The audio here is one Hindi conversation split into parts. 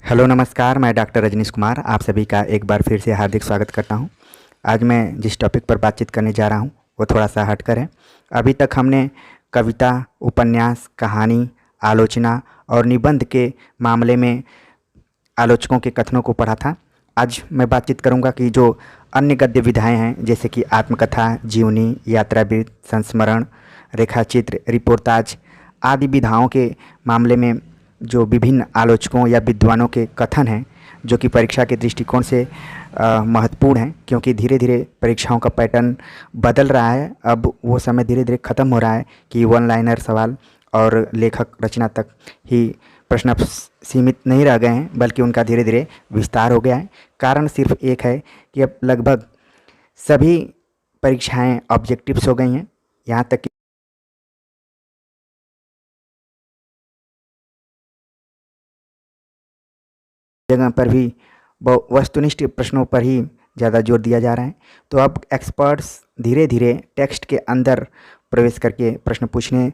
हेलो नमस्कार, मैं डॉक्टर रजनीश कुमार आप सभी का एक बार फिर से हार्दिक स्वागत करता हूं। आज मैं जिस टॉपिक पर बातचीत करने जा रहा हूं वो थोड़ा सा हटकर है। अभी तक हमने कविता, उपन्यास, कहानी, आलोचना और निबंध के मामले में आलोचकों के कथनों को पढ़ा था। आज मैं बातचीत करूंगा कि जो अन्य गद्य विधाएँ हैं जैसे कि आत्मकथा, जीवनी, यात्रावृत्त, संस्मरण, रेखाचित्र, रिपोर्टाज आदि विधाओं के मामले में जो विभिन्न आलोचकों या विद्वानों के कथन हैं जो कि परीक्षा के दृष्टिकोण से महत्वपूर्ण हैं, क्योंकि धीरे धीरे परीक्षाओं का पैटर्न बदल रहा है। अब वो समय धीरे धीरे ख़त्म हो रहा है कि वन लाइनर सवाल और लेखक रचना तक ही प्रश्न सीमित नहीं रह गए हैं, बल्कि उनका धीरे धीरे विस्तार हो गया है। कारण सिर्फ एक है कि अब लगभग सभी परीक्षाएं ऑब्जेक्टिव्स हो गई हैं, यहाँ तक कि जगह पर भी वस्तुनिष्ठ प्रश्नों पर ही ज़्यादा जोर दिया जा रहा है। तो अब एक्सपर्ट्स धीरे धीरे टेक्स्ट के अंदर प्रवेश करके प्रश्न पूछने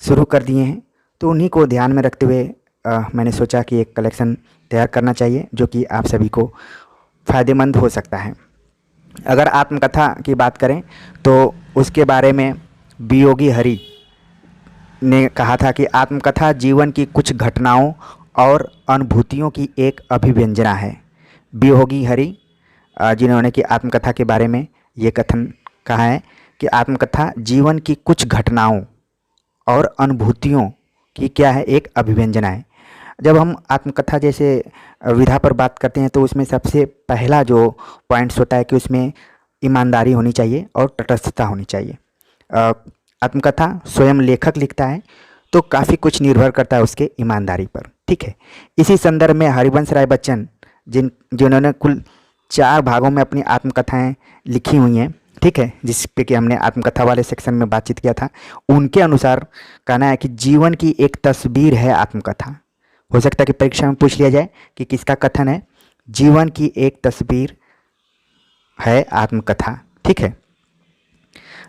शुरू कर दिए हैं। तो उन्हीं को ध्यान में रखते हुए मैंने सोचा कि एक कलेक्शन तैयार करना चाहिए जो कि आप सभी को फ़ायदेमंद हो सकता है। अगर आत्मकथा की बात करें तो उसके बारे में वियोगी हरि ने कहा था कि आत्मकथा जीवन की कुछ घटनाओं और अनुभूतियों की एक अभिव्यंजना है। वियोगी हरि जिन्होंने कि आत्मकथा के बारे में ये कथन कहा है कि आत्मकथा जीवन की कुछ घटनाओं और अनुभूतियों की क्या है, एक अभिव्यंजना है। जब हम आत्मकथा जैसे विधा पर बात करते हैं तो उसमें सबसे पहला जो पॉइंट्स होता है कि उसमें ईमानदारी होनी चाहिए और तटस्थता होनी चाहिए। आत्मकथा स्वयं लेखक लिखता है तो काफ़ी कुछ निर्भर करता है उसके ईमानदारी पर, ठीक है। इसी संदर्भ में हरिवंश राय बच्चन जिन्होंने कुल 4 भागों में अपनी आत्मकथाएं लिखी हुई हैं, ठीक है, जिस पे कि हमने आत्मकथा वाले सेक्शन में बातचीत किया था, उनके अनुसार कहना है कि जीवन की एक तस्वीर है आत्मकथा। हो सकता है कि परीक्षा में पूछ लिया जाए कि किसका कथन है, जीवन की एक तस्वीर है आत्मकथा, ठीक है।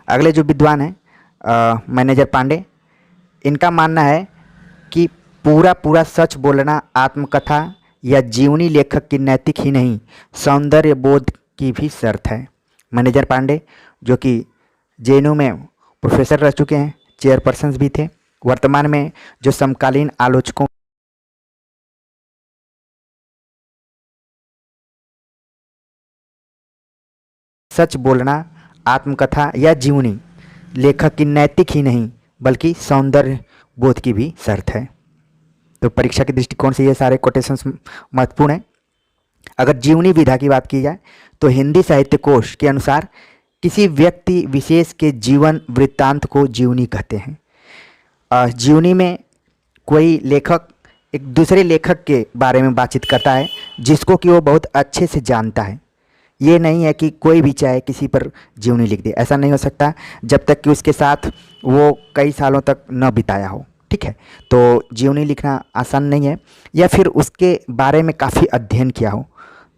अगले जो विद्वान हैं मैनेजर पांडे, इनका मानना है कि पूरा सच बोलना आत्मकथा या जीवनी लेखक की नैतिक ही नहीं सौंदर्य बोध की भी शर्त है। मैनेजर पांडे जो कि जेएनयू में प्रोफेसर रह चुके हैं, चेयरपर्सन भी थे, वर्तमान में जो समकालीन आलोचकों सच बोलना आत्मकथा या जीवनी लेखक की नैतिक ही नहीं बल्कि सौंदर्य बोध की भी शर्त है। तो परीक्षा के दृष्टिकोण से ये सारे कोटेशंस महत्वपूर्ण हैं। अगर जीवनी विधा की बात की जाए तो हिंदी साहित्य कोश के अनुसार किसी व्यक्ति विशेष के जीवन वृत्तांत को जीवनी कहते हैं। जीवनी में कोई लेखक एक दूसरे लेखक के बारे में बातचीत करता है जिसको कि वो बहुत अच्छे से जानता है। ये नहीं है कि कोई भी चाहे किसी पर जीवनी लिख दे, ऐसा नहीं हो सकता जब तक कि उसके साथ वो कई सालों तक न बिताया हो, ठीक है। तो जीवनी लिखना आसान नहीं है, या फिर उसके बारे में काफ़ी अध्ययन किया हो।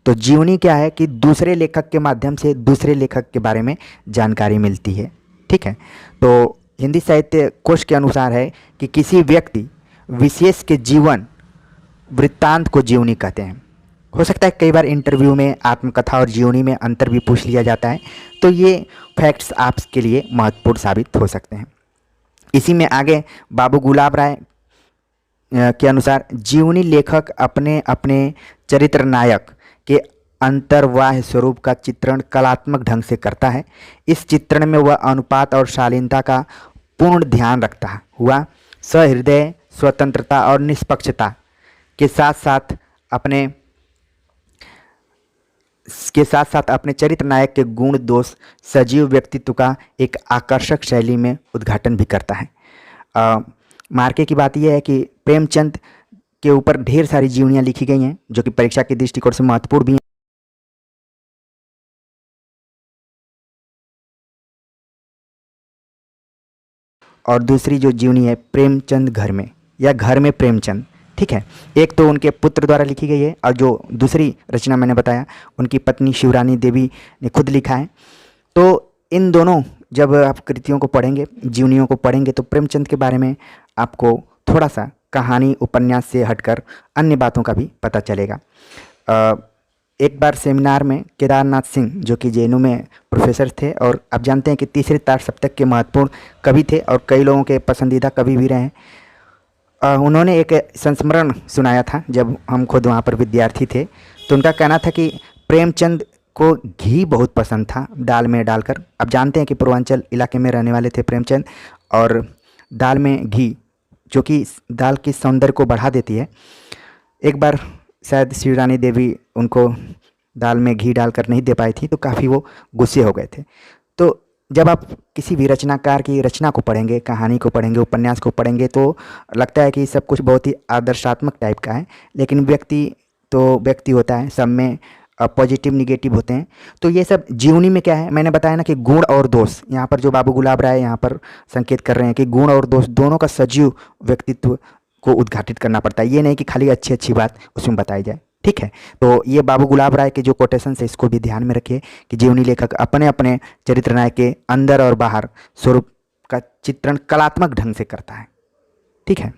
तो जीवनी क्या है कि दूसरे लेखक के माध्यम से दूसरे लेखक के बारे में जानकारी मिलती है, ठीक है। तो हिंदी साहित्य कोश के अनुसार है कि किसी व्यक्ति विशेष के जीवन वृत्तांत को जीवनी कहते हैं। हो सकता है कई बार इंटरव्यू में आत्मकथा और जीवनी में अंतर भी पूछ लिया जाता है, तो ये फैक्ट्स आपके लिए महत्वपूर्ण साबित हो सकते हैं। इसी में आगे बाबू गुलाब राय के अनुसार जीवनी लेखक अपने अपने चरित्र नायक के अंतर्वाह स्वरूप का चित्रण कलात्मक ढंग से करता है। इस चित्रण में वह अनुपात और शालीनता का पूर्ण ध्यान रखता हुआ सहृदय, स्वतंत्रता और निष्पक्षता के साथ साथ अपने चरित्र नायक के गुण दोष सजीव व्यक्तित्व का एक आकर्षक शैली में उद्घाटन भी करता है। मार्के की बात यह है कि प्रेमचंद के ऊपर ढेर सारी जीवनियाँ लिखी गई हैं जो कि परीक्षा के दृष्टिकोण से महत्वपूर्ण भी हैं। और दूसरी जो जीवनी है प्रेमचंद घर में या घर में प्रेमचंद, ठीक है। एक तो उनके पुत्र द्वारा लिखी गई है और जो दूसरी रचना मैंने बताया उनकी पत्नी शिवरानी देवी ने खुद लिखा है। तो इन दोनों जब आप कृतियों को पढ़ेंगे, जीवनियों को पढ़ेंगे, तो प्रेमचंद के बारे में आपको थोड़ा सा कहानी उपन्यास से हटकर अन्य बातों का भी पता चलेगा। एक बार सेमिनार में केदारनाथ सिंह, जो कि जेएनयू में प्रोफेसर थे और आप जानते हैं कि तीसरे तार सप्तक के महत्वपूर्ण कवि थे और कई लोगों के पसंदीदा कवि भी रहे हैं, उन्होंने एक संस्मरण सुनाया था जब हम खुद वहाँ पर विद्यार्थी थे। तो उनका कहना था कि प्रेमचंद को घी बहुत पसंद था दाल में डालकर। आप जानते हैं कि पूर्वांचल इलाके में रहने वाले थे प्रेमचंद, और दाल में घी जो कि दाल की सौंदर्य को बढ़ा देती है। एक बार शायद श्री रानी देवी उनको दाल में घी डालकर नहीं दे पाई थी, तो काफ़ी वो गुस्से हो गए थे। तो जब आप किसी भी रचनाकार की रचना को पढ़ेंगे, कहानी को पढ़ेंगे, उपन्यास को पढ़ेंगे, तो लगता है कि सब कुछ बहुत ही आदर्शात्मक टाइप का है, लेकिन व्यक्ति तो व्यक्ति होता है, सब में पॉजिटिव निगेटिव होते हैं। तो ये सब जीवनी में क्या है, मैंने बताया ना कि गुण और दोष, यहाँ पर जो बाबू गुलाब राय यहाँ पर संकेत कर रहे हैं कि गुण और दोष दोनों का सजीव व्यक्तित्व को उद्घाटित करना पड़ता है। ये नहीं कि खाली अच्छी अच्छी बात उसमें बताई जाए, ठीक है। तो ये बाबू गुलाब राय के जो कोटेशन है इसको भी ध्यान में रखिए कि जीवनी लेखक अपने अपने चरित्र नायक के अंदर और बाहर स्वरूप का चित्रण कलात्मक ढंग से करता है, ठीक है।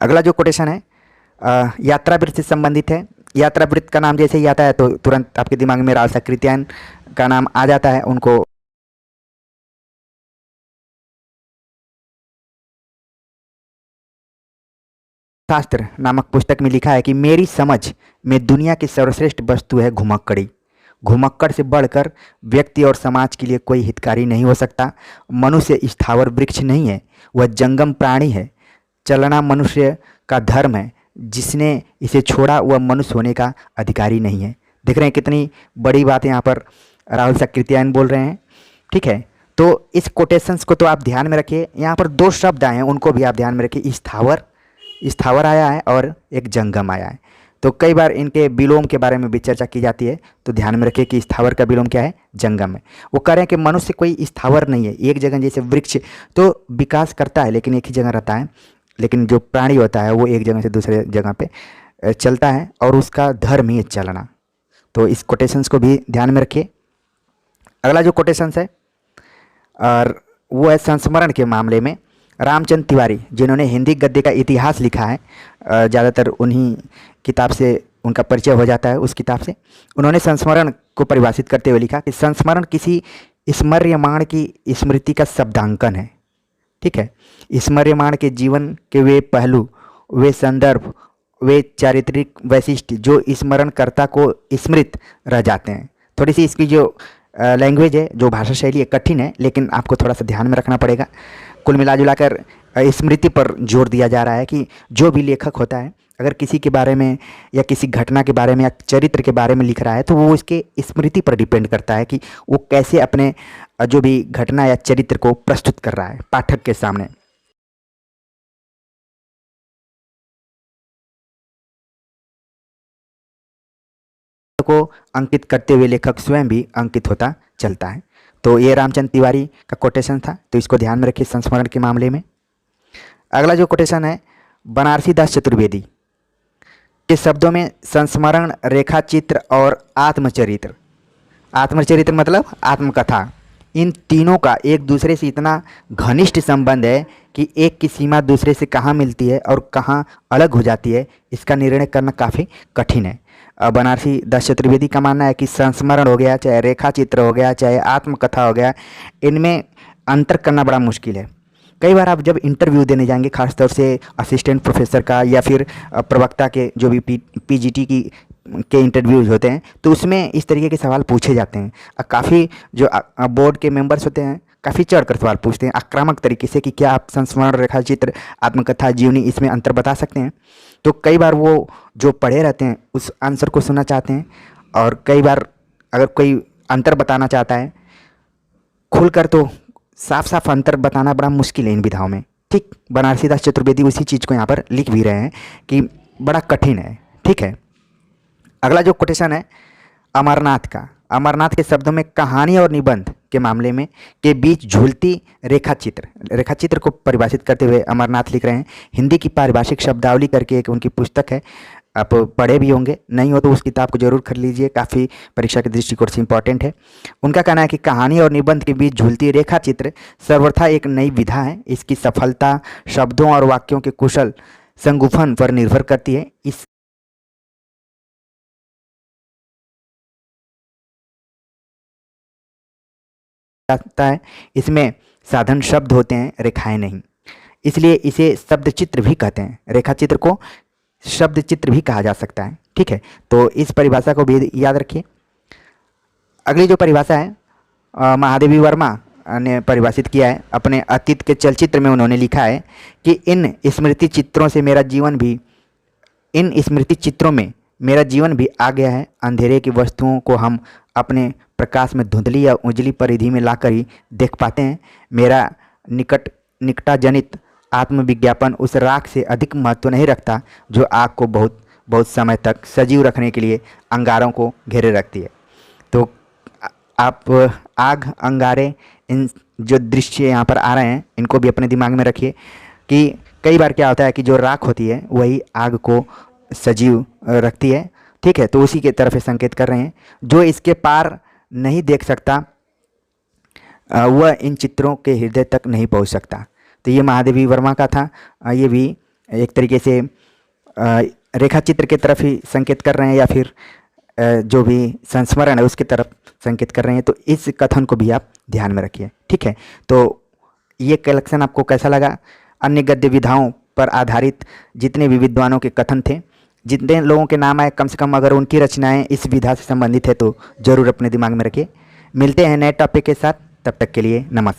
अगला जो कोटेशन है यात्रा वृत्त से संबंधित है। यात्रा वृत्त का नाम जैसे ही आता है तो तुरंत आपके दिमाग में रालसा कृत्यायन का नाम आ जाता है। उनको शास्त्र नामक पुस्तक में लिखा है कि मेरी समझ में दुनिया की सर्वश्रेष्ठ वस्तु है घुमक्कड़ी। घुमक्कड़ से बढ़कर व्यक्ति और समाज के लिए कोई हितकारी नहीं हो सकता। मनुष्य स्थावर वृक्ष नहीं है, वह जंगम प्राणी है। चलना मनुष्य का धर्म है, जिसने इसे छोड़ा वह मनुष्य होने का अधिकारी नहीं है। देख रहे हैं कितनी बड़ी बात यहाँ पर राहुल सकृत्यायन बोल रहे हैं, ठीक है। तो इस कोटेशंस को तो आप ध्यान में रखिए। यहाँ पर दो शब्द आए हैं, उनको भी आप ध्यान में रखिए। स्थावर, स्थावर आया है और एक जंगम आया है। तो कई बार इनके विलोम के बारे में भी चर्चा की जाती है, तो ध्यान में रखिए कि स्थावर का विलोम क्या है, जंगम है। वो कह रहे हैं कि मनुष्य कोई स्थावर नहीं है, एक जगह जैसे वृक्ष तो विकास करता है लेकिन एक ही जगह रहता है, लेकिन जो प्राणी होता है वो एक जगह से दूसरे जगह पे चलता है और उसका धर्म ही है चलना। तो इस कोटेशंस को भी ध्यान में रखिए। अगला जो कोटेशंस है और वो है संस्मरण के मामले में रामचंद्र तिवारी, जिन्होंने हिंदी गद्य का इतिहास लिखा है, ज़्यादातर उन्हीं किताब से उनका परिचय हो जाता है। उस किताब से उन्होंने संस्मरण को परिभाषित करते हुए लिखा कि संस्मरण किसी स्मर्यमाण की स्मृति का शब्दांकन है, ठीक है। स्मर्यमाण के जीवन के वे पहलू, वे संदर्भ, वे चारित्रिक वैशिष्ट जो स्मरणकर्ता को स्मृत रह जाते हैं। थोड़ी सी इसकी जो लैंग्वेज है, जो भाषा शैली है, कठिन है, लेकिन आपको थोड़ा सा ध्यान में रखना पड़ेगा। कुल मिला जुलाकर स्मृति पर जोर दिया जा रहा है कि जो भी लेखक होता है अगर किसी के बारे में या किसी घटना के बारे में या चरित्र के बारे में लिख रहा है तो वो उसके स्मृति पर डिपेंड करता है कि वो कैसे अपने जो भी घटना या चरित्र को प्रस्तुत कर रहा है पाठक के सामने। को अंकित करते हुए लेखक स्वयं भी अंकित होता चलता है। तो ये रामचंद्र तिवारी का कोटेशन था, तो इसको ध्यान में रखिए संस्मरण के मामले में। अगला जो कोटेशन है बनारसी दास चतुर्वेदी के शब्दों में संस्मरण, रेखाचित्र और आत्मचरित्र। आत्मचरित्र मतलब आत्मकथा। इन तीनों का एक दूसरे से इतना घनिष्ठ संबंध है कि एक की सीमा दूसरे से कहाँ मिलती है और कहाँ अलग हो जाती है, इसका निर्णय करना काफ़ी कठिन है। बनारसी दास चतुर्वेदी का मानना है कि संस्मरण हो गया, चाहे रेखा चित्र हो गया, चाहे आत्मकथा हो गया, इनमें अंतर करना बड़ा मुश्किल है। कई बार आप जब इंटरव्यू देने जाएंगे, खासतौर से असिस्टेंट प्रोफेसर का या फिर प्रवक्ता के जो भी पीजीटी की के इंटरव्यूज होते हैं, तो उसमें इस तरीके के सवाल पूछे जाते हैं। काफ़ी जो बोर्ड के मेंबर्स होते हैं काफ़ी चढ़कर सवाल पूछते हैं आक्रामक तरीके से कि क्या आप संस्मरण, रेखाचित्र, आत्मकथा, जीवनी इसमें अंतर बता सकते हैं। तो कई बार वो जो पढ़े रहते हैं उस आंसर को सुनना चाहते हैं, और कई बार अगर कोई अंतर बताना चाहता है खुलकर तो साफ साफ अंतर बताना बड़ा मुश्किल है इन विधाओं में। ठीक, बनारसी दास चतुर्वेदी उसी चीज़ को यहाँ पर लिख भी रहे हैं कि बड़ा कठिन है। ठीक है, अगला जो कोटेशन है अमरनाथ का। अमरनाथ के शब्दों में कहानी और निबंध के मामले में के बीच झूलती रेखाचित्र, रेखाचित्र को परिभाषित करते हुए अमरनाथ लिख रहे हैं। हिंदी की पारिभाषिक शब्दावली करके एक उनकी पुस्तक है आप पढ़े भी होंगे, नहीं हो तो उस किताब को जरूर खरीद लीजिए, काफ़ी परीक्षा के दृष्टिकोण से इम्पॉर्टेंट है। उनका कहना है कि कहानी और निबंध के बीच झूलती रेखा चित्र सर्वथा एक नई विधा है। इसकी सफलता शब्दों और वाक्यों के कुशल संगुफन पर निर्भर करती है। इस जाता है, इसमें साधन शब्द होते हैं, रेखाएं नहीं, इसलिए इसे शब्द चित्र भी कहते हैं। रेखा चित्र को शब्द चित्र भी कहा जा सकता है। ठीक है, तो इस परिभाषा को भी याद रखिए। अगली जो परिभाषा है महादेवी वर्मा ने परिभाषित किया है अपने अतीत के चलचित्र में। उन्होंने लिखा है कि इन स्मृति चित्रों में मेरा जीवन भी आ गया है। अंधेरे की वस्तुओं को हम अपने प्रकाश में धुंधली या उजली परिधि में लाकर ही देख पाते हैं। मेरा निकटाजनित आत्मविज्ञापन उस राख से अधिक महत्व नहीं रखता जो आग को बहुत बहुत समय तक सजीव रखने के लिए अंगारों को घेरे रखती है। तो आप आग, अंगारे, इन जो दृश्य यहाँ पर आ रहे हैं इनको भी अपने दिमाग में रखिए कि कई बार क्या होता है कि जो राख होती है वही आग को सजीव रखती है। ठीक है, तो उसी के तरफ संकेत कर रहे हैं। जो इसके पार नहीं देख सकता वह इन चित्रों के हृदय तक नहीं पहुंच सकता। तो ये महादेवी वर्मा का था। ये भी एक तरीके से रेखा चित्र के तरफ ही संकेत कर रहे हैं या फिर जो भी संस्मरण है उसकी तरफ संकेत कर रहे हैं। तो इस कथन को भी आप ध्यान में रखिए। ठीक है, तो ये कलेक्शन आपको कैसा लगा? अन्य गद्य विधाओं पर आधारित जितने भी विद्वानों के कथन थे, जितने लोगों के नाम आए, कम से कम अगर उनकी रचनाएं इस विधा से संबंधित है तो ज़रूर अपने दिमाग में रखिए। मिलते हैं नए टॉपिक के साथ, तब तक के लिए नमस्कार।